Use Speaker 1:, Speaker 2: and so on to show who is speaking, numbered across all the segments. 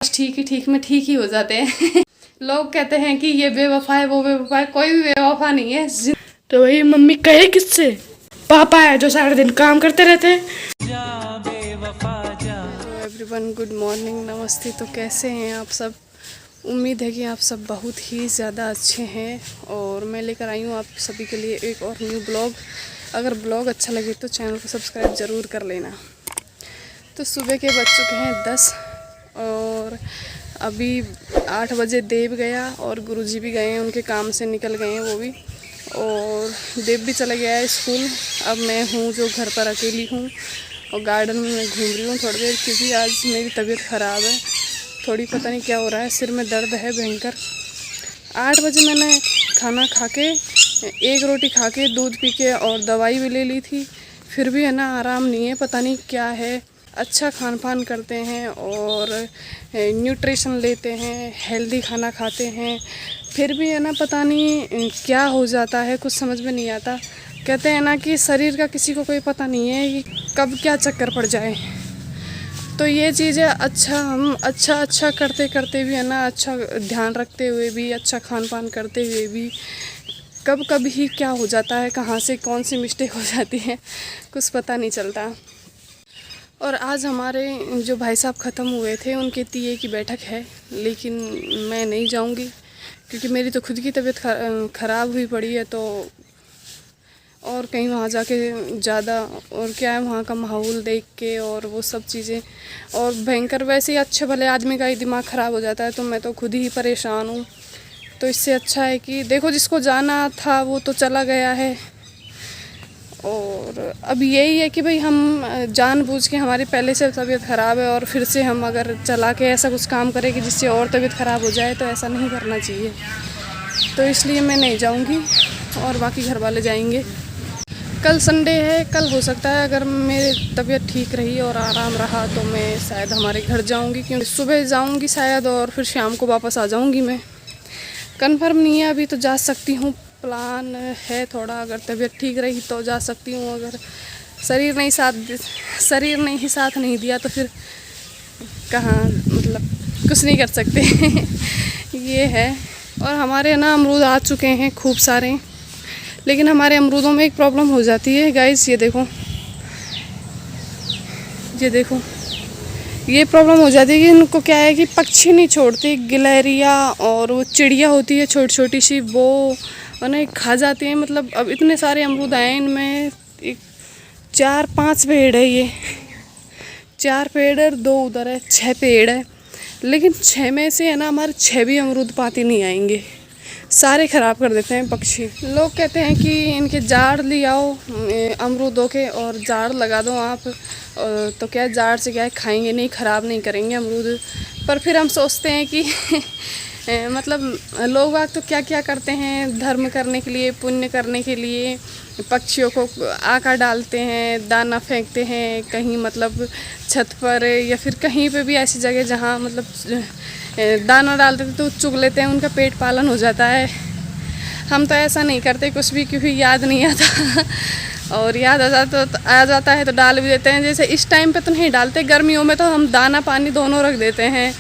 Speaker 1: ठीक में ठीक ही हो जाते हैं। लोग कहते हैं कि ये बेवफा है वो बेवफा है, कोई भी बेवफा नहीं है।
Speaker 2: तो वही मम्मी कहे किससे? पापा है जो सारा दिन काम करते रहते हैं।
Speaker 1: तो एवरीवन गुड मॉर्निंग, नमस्ते। तो कैसे हैं आप सब? उम्मीद है कि आप सब बहुत ही ज़्यादा अच्छे हैं। और मैं लेकर आई हूँ आप सभी के लिए एक और न्यू ब्लॉग। अगर ब्लॉग अच्छा लगे तो चैनल को सब्सक्राइब ज़रूर कर लेना। तो सुबह के बज चुके हैं 10 और अभी 8 बजे देव गया और गुरुजी भी गए हैं, उनके काम से निकल गए हैं वो भी, और देव भी चला गया है स्कूल। अब मैं हूँ जो घर पर अकेली हूँ और गार्डन में मैं घूम रही हूँ थोड़ी देर, क्योंकि आज मेरी तबीयत ख़राब है थोड़ी, पता नहीं क्या हो रहा है, सिर में दर्द है भयंकर। 8 बजे मैंने खाना खा के, एक रोटी खा के, दूध पी के और दवाई भी ले ली थी, फिर भी है ना आराम नहीं है, पता नहीं क्या है। अच्छा खान पान करते हैं और न्यूट्रिशन लेते हैं, हेल्दी खाना खाते हैं, फिर भी है ना पता नहीं क्या हो जाता है, कुछ समझ में नहीं आता। कहते हैं ना कि शरीर का किसी को कोई पता नहीं है कि कब क्या चक्कर पड़ जाए। तो ये चीज़ें हम अच्छा करते करते भी है ना, अच्छा ध्यान रखते हुए भी, अच्छा खान पान करते हुए भी कब ही क्या हो जाता है, कहाँ से कौन सी मिस्टेक हो जाती है, कुछ पता नहीं चलता। और आज हमारे जो भाई साहब ख़त्म हुए थे उनके तीये की बैठक है, लेकिन मैं नहीं जाऊंगी क्योंकि मेरी तो खुद की तबीयत ख़राब हुई पड़ी है। तो और कहीं वहाँ जाके ज़्यादा, और क्या है वहाँ का माहौल देख के और वो सब चीज़ें, और भयंकर, वैसे ही अच्छे भले आदमी का ही दिमाग ख़राब हो जाता है, तो मैं तो खुद ही परेशान हूँ। तो इससे अच्छा है कि देखो, जिसको जाना था वो तो चला गया है, और अब यही है कि भाई हम जानबूझ के, हमारी पहले से तबीयत ख़राब है और फिर से हम अगर चला के ऐसा कुछ काम करें कि जिससे और तबीयत ख़राब हो जाए, तो ऐसा नहीं करना चाहिए। तो इसलिए मैं नहीं जाऊंगी और बाकी घर वाले जाएंगे। कल संडे है, कल हो सकता है अगर मेरी तबीयत ठीक रही और आराम रहा तो मैं शायद हमारे घर जाऊंगी, क्योंकि सुबह जाऊंगी शायद और फिर शाम को वापस आ जाऊंगी। मैं कंफर्म नहीं है अभी, तो जा सकती हूँ, प्लान है थोड़ा, अगर तबीयत ठीक रही तो जा सकती हूँ। अगर शरीर ने ही साथ नहीं दिया तो फिर कहाँ, मतलब कुछ नहीं कर सकते। ये है। और हमारे ना अमरूद आ चुके हैं खूब सारे, लेकिन हमारे अमरूदों में एक प्रॉब्लम हो जाती है गाइस। ये देखो ये प्रॉब्लम हो जाती है कि इनको क्या है कि पक्षी नहीं छोड़ते, गिलहरियाँ और वो चिड़िया होती है छोटी छोटी सी, वो उन्हें खा जाती है। मतलब अब इतने सारे अमरूद आए इनमें, 4-5 पेड़ है, ये 4 पेड़ है, 2 उधर है, 6 पेड़ है, लेकिन 6 में से है ना हमारे 6 भी अमरूद पाती नहीं आएंगे, सारे ख़राब कर देते हैं पक्षी। लोग कहते हैं कि इनके जाड़ ले आओ अमरूदों के और जाड़ लगा दो आप, तो क्या जाड़ से क्या है, खाएंगे नहीं, ख़राब नहीं करेंगे अमरूद। पर फिर हम सोचते हैं कि मतलब लोग आज तो क्या क्या करते हैं, धर्म करने के लिए, पुण्य करने के लिए पक्षियों को आका डालते हैं, दाना फेंकते हैं कहीं, मतलब छत पर या फिर कहीं पे भी ऐसी जगह जहाँ मतलब दाना डालते थे तो चुग लेते हैं, उनका पेट पालन हो जाता है। हम तो ऐसा नहीं करते कुछ भी, क्योंकि याद नहीं आता और याद आ जाता है तो डाल भी देते हैं। जैसे इस टाइम पे तो नहीं डालते, गर्मियों में तो हम दाना पानी दोनों रख देते हैं।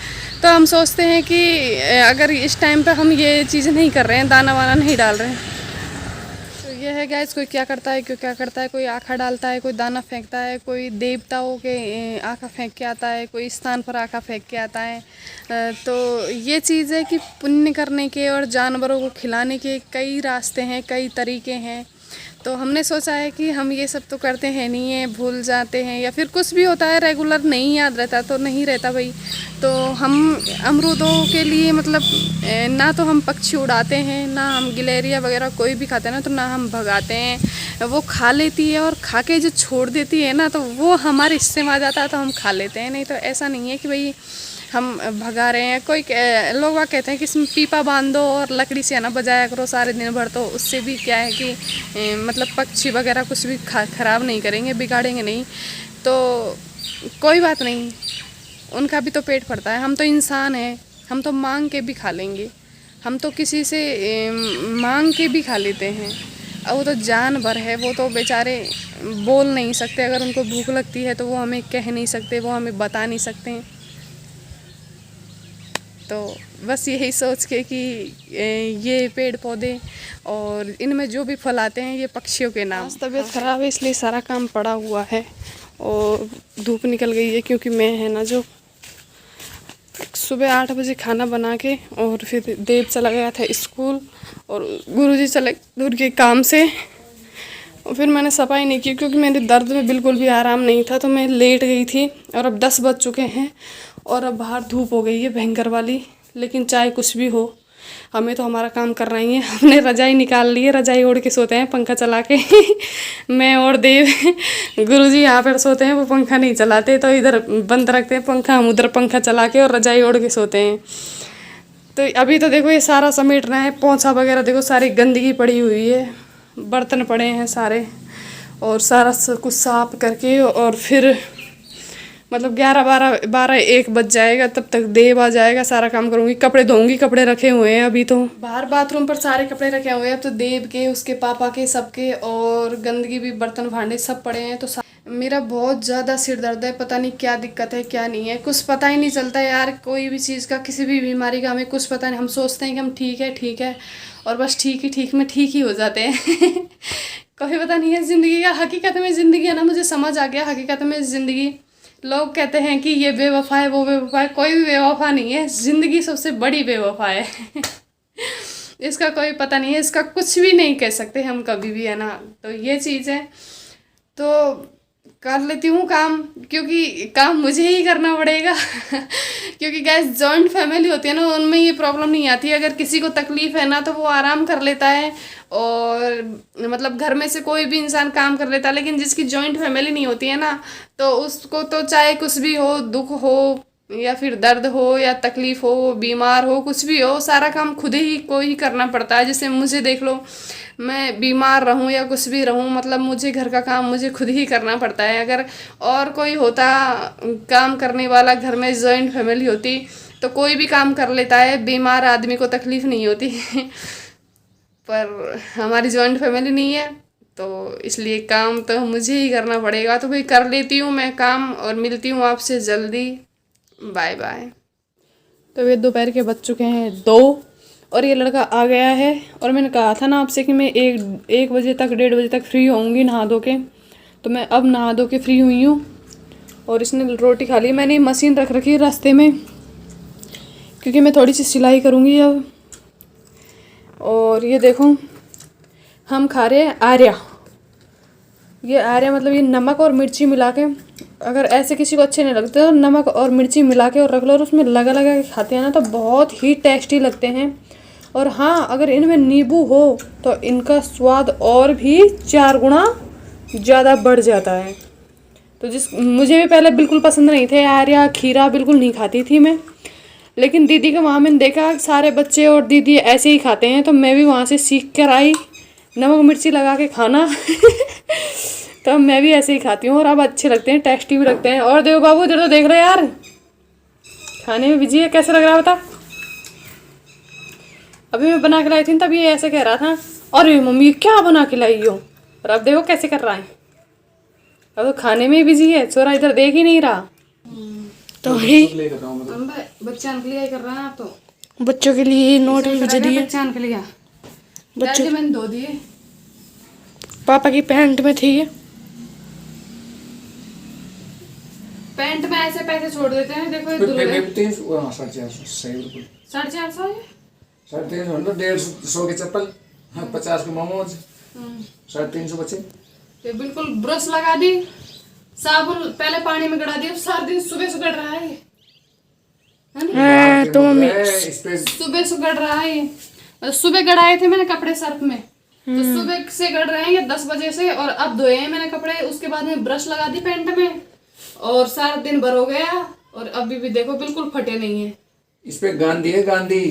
Speaker 1: तो हम सोचते हैं कि अगर इस टाइम पे हम ये चीज़ नहीं कर रहे हैं, दाना वाना नहीं डाल रहे हैं, तो ये है गैस। कोई क्या करता है, कोई आखा डालता है, कोई दाना फेंकता है, कोई देवताओं के आखा फेंक के आता है, कोई स्थान पर आखा फेंक के आता है। तो ये चीज़ है कि पुण्य करने के और जानवरों को खिलाने के कई रास्ते हैं, कई तरीके हैं। तो हमने सोचा है कि हम ये सब तो करते हैं नहीं है, भूल जाते हैं या फिर कुछ भी होता है, रेगुलर नहीं याद रहता तो नहीं रहता भाई। तो हम अमरूदों के लिए मतलब ना तो हम पक्षी उड़ाते हैं, ना हम गिलहरियाँ वगैरह कोई भी खाते हैं ना, तो ना हम भगाते हैं। वो खा लेती है और खा के जो छोड़ देती है ना, तो वो हमारे हिस्से में आ जाता है तो हम खा लेते हैं। नहीं तो ऐसा नहीं है कि भाई हम भगा रहे हैं। कोई लोग वहाँ कहते हैं कि इसमें पीपा बांध दो और लकड़ी से है ना बजाया करो सारे दिन भर, तो उससे भी क्या है कि मतलब पक्षी वगैरह कुछ भी ख़राब नहीं करेंगे, बिगाड़ेंगे नहीं। तो कोई बात नहीं, उनका भी तो पेट भरता है, हम तो इंसान हैं, हम तो मांग के भी खा लेंगे, हम तो किसी से मांग के भी खा लेते हैं। और वो तो जानवर है, वो तो बेचारे बोल नहीं सकते, अगर उनको भूख लगती है तो वो हमें कह नहीं सकते, वो हमें बता नहीं सकते। तो बस यही सोच के कि ये पेड़ पौधे और इनमें जो भी फल आते हैं ये पक्षियों के नाम। तबीयत ख़राब है इसलिए सारा काम पड़ा हुआ है और धूप निकल गई है, क्योंकि मैं है ना जो सुबह 8 बजे खाना बना के और फिर देव चला गया था स्कूल और गुरुजी चले दूर के काम से, और फिर मैंने सफाई नहीं की क्योंकि मेरे दर्द में बिल्कुल भी आराम नहीं था, तो मैं लेट गई थी। और अब 10 बज चुके हैं और अब बाहर धूप हो गई है भयंकर वाली। लेकिन चाहे कुछ भी हो, हमें तो हमारा काम करना ही है। हमने रजाई निकाल ली है, रजाई ओढ़ के सोते हैं पंखा चला के। मैं और देव, गुरुजी यहाँ पर सोते हैं, वो पंखा नहीं चलाते, तो इधर बंद रखते हैं पंखा, हम उधर पंखा चला के और रजाई ओढ़ के सोते हैं। तो अभी तो देखो ये सारा समेटना है, पोंछा वगैरह देखो सारी गंदगी पड़ी हुई है, बर्तन पड़े हैं सारे, और सारा कुछ साफ करके और फिर मतलब 11-12-1 बज जाएगा, तब तक देव आ जाएगा, सारा काम करूँगी। कपड़े धोऊंगी, कपड़े रखे हुए हैं अभी तो बाहर बाथरूम पर, सारे कपड़े रखे हुए हैं अब तो, देव के, उसके पापा के, सबके, और गंदगी भी, बर्तन भांडे सब पड़े हैं। तो मेरा बहुत ज़्यादा सिर दर्द है, पता नहीं क्या दिक्कत है क्या नहीं है, कुछ पता ही नहीं चलता यार, कोई भी चीज़ का, किसी भी बीमारी का हमें कुछ पता नहीं। हम सोचते हैं कि हम ठीक है और बस ठीक में ठीक ही हो जाते हैं। कोई पता नहीं है ज़िंदगी का, हकीकत में ज़िंदगी है ना, मुझे समझ आ गया हकीकत में ज़िंदगी। लोग कहते हैं कि ये बेवफा है, वो बेवफा है, कोई भी बेवफा नहीं है, ज़िंदगी सबसे बड़ी बेवफा है। इसका कोई पता नहीं है, इसका कुछ भी नहीं कह सकते हम कभी भी, है ना। तो ये चीज़ है, तो कर लेती हूँ काम, क्योंकि काम मुझे ही करना पड़ेगा। क्योंकि गैस जॉइंट फैमिली होती है ना, उनमें ये प्रॉब्लम नहीं आती। अगर किसी को तकलीफ़ है ना तो वो आराम कर लेता है, और मतलब घर में से कोई भी इंसान काम कर लेता है। लेकिन जिसकी जॉइंट फैमिली नहीं होती है ना, तो उसको तो चाहे कुछ भी हो, दुख हो या फिर दर्द हो या तकलीफ़ हो, बीमार हो, कुछ भी हो, सारा काम खुद ही को ही करना पड़ता है। जैसे मुझे देख लो, मैं बीमार रहूं या कुछ भी रहूं, मतलब मुझे घर का काम मुझे खुद ही करना पड़ता है। अगर और कोई होता काम करने वाला, घर में जॉइंट फैमिली होती, तो कोई भी काम कर लेता है, बीमार आदमी को तकलीफ़ नहीं होती। पर हमारी जॉइंट फैमिली नहीं है, तो इसलिए काम तो मुझे ही करना पड़ेगा। तो भाई कर लेती हूँ मैं काम, और मिलती हूँ आपसे जल्दी। Bye bye. तो ये दोपहर के बज चुके हैं 2 और ये लड़का आ गया है, और मैंने कहा था ना आपसे कि मैं 1 बजे तक 1:30 बजे तक फ्री होऊंगी नहा धो के। तो मैं अब नहा धो के फ्री हुई हूँ, और इसने रोटी खा ली। मैंने मशीन रख रखी है रास्ते में, क्योंकि मैं थोड़ी सी सिलाई करूँगी अब। और ये देखो, हम खा रहे हैं आर्या। ये आर्या मतलब ये नमक और मिर्ची मिला के, अगर ऐसे किसी को अच्छे नहीं लगते तो नमक और मिर्ची मिला के और रख लो, और उसमें लगा के खाते हैं ना, तो बहुत ही टेस्टी लगते हैं। और हाँ, अगर इनमें नींबू हो तो इनका स्वाद और भी 4 गुना ज़्यादा बढ़ जाता है। तो मुझे भी पहले बिल्कुल पसंद नहीं थे आर्या, खीरा बिल्कुल नहीं खाती थी मैं, लेकिन दीदी के वहाँ मैंने देखा सारे बच्चे और दीदी ऐसे ही खाते हैं, तो मैं भी वहाँ से सीख कर आई नमक मिर्ची लगा के खाना। तो मैं भी ऐसे ही खाती हूँ, और अब अच्छे लगते हैं, टेस्टी भी लगते हैं। और देखो बाबू, इधर तो देख रहे यार, खाने में बिजी है, कैसे लग रहा है बता। अभी मैं बना के लाई थी तब ये ऐसे कह रहा था, अरे मम्मी क्या बना के लाई हो, और अब देखो कैसे कर रहा है। अब तो खाने में ही बिजी है, छोरा इधर देख ही नहीं रहा।
Speaker 2: तो ही
Speaker 1: बच्चा के लिए कर रहा है आप, तो
Speaker 2: बच्चों के लिए नोट भी भेज दिए,
Speaker 1: बच्चा के लिए
Speaker 2: बच्चों
Speaker 1: मैंने धो दिए।
Speaker 2: पापा की पैंट में थी,
Speaker 1: पैंट में ऐसे पैसे छोड़ देते हैं, देखो ये धुल गए।
Speaker 3: 450 सही बिल्कुल
Speaker 1: 450
Speaker 3: 350 150 के चप्पल, 50 के मोमोज, 350 बचे।
Speaker 1: ये बिल्कुल ब्रश लगा दी, साबुन पहले पानी में गड़ा दिया, सारा दिन सुबह गड़ रहा है ना?
Speaker 2: तो मम्मी
Speaker 1: सुबह गड़ रहा है। मतलब सुबह गड़ाए थे मैंने कपड़े सर्फ में, तो सुबह से गड़ रहे हैं ये 10 बजे से, और अब धोए हैं मैंने कपड़े। उसके बाद में ब्रश लगा दी पैंट में, और सारा दिन भर हो गया, और अभी भी देखो बिल्कुल फटे नहीं है।
Speaker 3: इस पे गांधी है, गांधी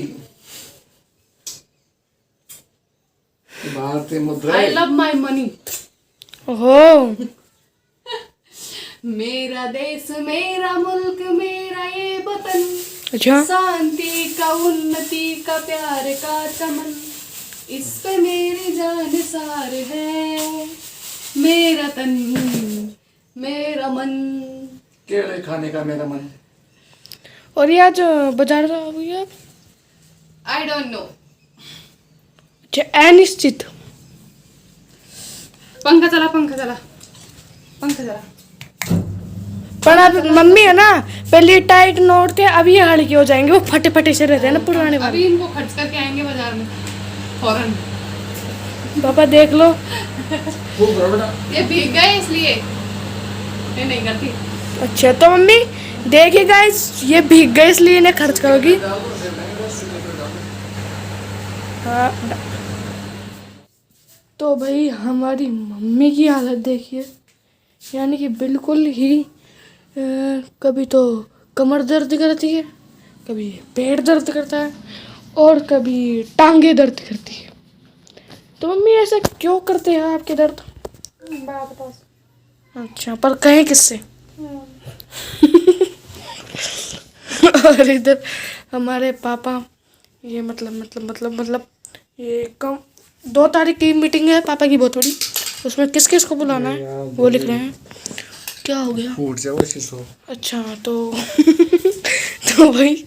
Speaker 3: भारतीय मुद्रा।
Speaker 1: I love my money.
Speaker 2: ओहो,
Speaker 1: मेरा देश मेरा मुल्क मेरा ये वतन,
Speaker 2: अच्छा,
Speaker 1: शांति का उन्नति का प्यार का चमन, इस पे मेरी जान सार है, मेरा तन मेरा मन।
Speaker 3: केले खाने का मेरा मन।
Speaker 2: और ये आज बाजार हुई आप?
Speaker 1: I don't know.
Speaker 2: अच्छा, अनिश्चित।
Speaker 1: पंखा चला पंखा चला पंखा चला।
Speaker 2: पर अब मम्मी है ना, पहले टाइट नोट थे, अब ये हल्के हो जाएंगे, वो फटे फटे से रहते हैं ना पुराने वाले।
Speaker 1: अभी इनको खर्च करके आएंगे बाजार में फौरन।
Speaker 2: पापा देख लो,
Speaker 3: खूब करो बेटा।
Speaker 1: ये भीग गए इसलिए ये नहीं करती।
Speaker 2: अच्छा तो मम्मी देखिए गाइस, ये भीग गए इसलिए इन्हें खर्च करोगी। हाँ। तो भाई हमारी मम्मी की हालत देखिए, यानी कि बिल्कुल ही कभी तो कमर दर्द करती है, कभी पेट दर्द करता है और कभी टांगे दर्द करती है। तो मम्मी ऐसा क्यों करते हैं आपके दर्द? अच्छा, पर कहें किससे? और इधर हमारे पापा, ये मतलब ये कम 2 तारीख की मीटिंग है पापा की बहुत बड़ी, उसमें किस किस को बुलाना है वो लिख रहे हैं। क्या हो गया?
Speaker 3: फूट जाओ शीशो।
Speaker 2: अच्छा तो तो भाई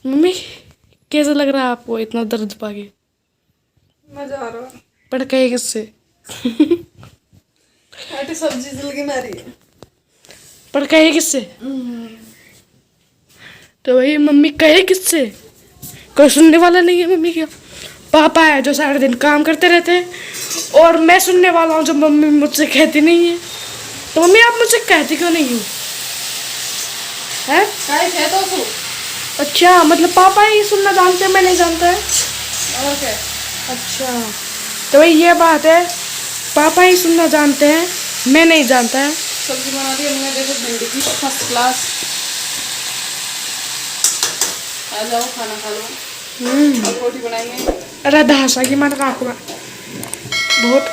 Speaker 2: मम्मी कैसा लग रहा है आपको इतना दर्द पाके?
Speaker 1: मजा आ रहा है।
Speaker 2: पर कहे किससे?
Speaker 1: आटे सब्जी जल के मारी है।
Speaker 2: पर कहे किससे? तो भाई मम्मी कहे किससे? कोई सुनने वाला नहीं है मम्मी का। पापा है जो सारा दिन काम करते रहते हैं और मैं सुनने वाला हूँ जो मम्मी मुझसे कहती नहीं है। तो मम्मी आप मुझसे कहती क्यों नहीं हो? है?
Speaker 1: है तो सु।
Speaker 2: अच्छा, मतलब पापा ही सुनना जानते हैं, मैं नहीं जानता है।
Speaker 1: और क्या?
Speaker 2: अच्छा तो भाई ये बात है, पापा ही सुनना जानते हैं, मैं नहीं जानता है।
Speaker 1: सब्जी बना दी हमने, देखो भिंडी की फर्स्ट क्लास। आ जाओ खाना खा लो। अब रोटी बनाएंगे।
Speaker 2: अरे धासा की मत आँख में बहुत।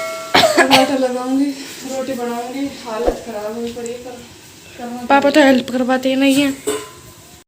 Speaker 1: आटा लगाऊंगी, रोटी बनाऊंगी। हालत खराब हुई पड़ी है, करना
Speaker 2: पापा तो हेल्प करवाते ही नहीं है।